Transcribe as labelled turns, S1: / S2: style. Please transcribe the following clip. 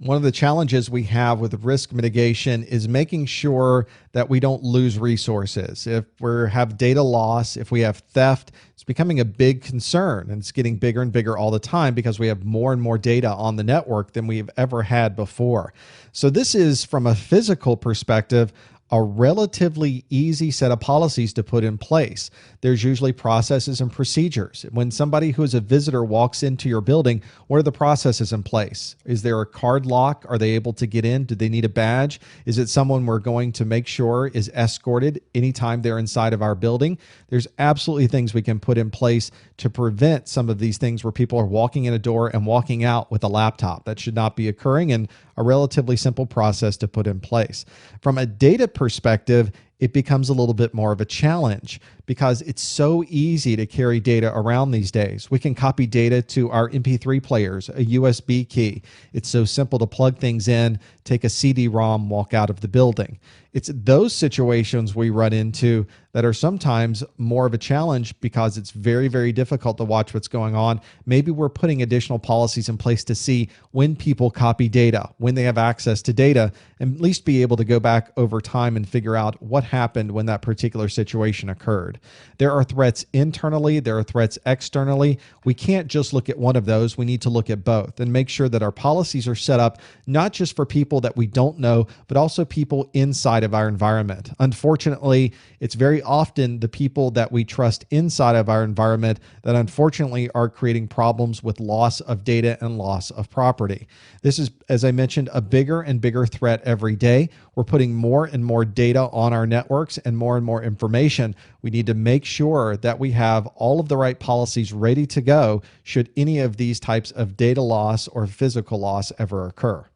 S1: One of the challenges we have with risk mitigation is making sure that we don't lose resources. If we have data loss, if we have theft, it's becoming a big concern, and it's getting bigger and bigger all the time because we have more and more data on the network than we've ever had before. So this is, from a physical perspective, a relatively easy set of policies to put in place. There's usually processes and procedures. When somebody who is a visitor walks into your building, what are the processes in place? Is there a card lock? Are they able to get in? Do they need a badge? Is it someone we're going to make sure is escorted anytime they're inside of our building? There's absolutely things we can put in place to prevent some of these things where people are walking in a door and walking out with a laptop. That should not be occurring, and a relatively simple process to put in place. From a data perspective, it becomes a little bit more of a challenge because it's so easy to carry data around these days. We can copy data to our MP3 players, a USB key. It's so simple to plug things in, take a CD-ROM, walk out of the building. It's those situations we run into that are sometimes more of a challenge because it's very, very difficult to watch what's going on. Maybe we're putting additional policies in place to see when people copy data, when they have access to data, and at least be able to go back over time and figure out what happened when that particular situation occurred. There are threats internally, there are threats externally. We can't just look at one of those. We need to look at both and make sure that our policies are set up not just for people that we don't know, but also people inside of our environment. Unfortunately, it's very often the people that we trust inside of our environment that unfortunately are creating problems with loss of data and loss of property. This is, as I mentioned, a bigger and bigger threat every day. We're putting more and more data on our networks and more information. We need to make sure that we have all of the right policies ready to go should any of these types of data loss or physical loss ever occur.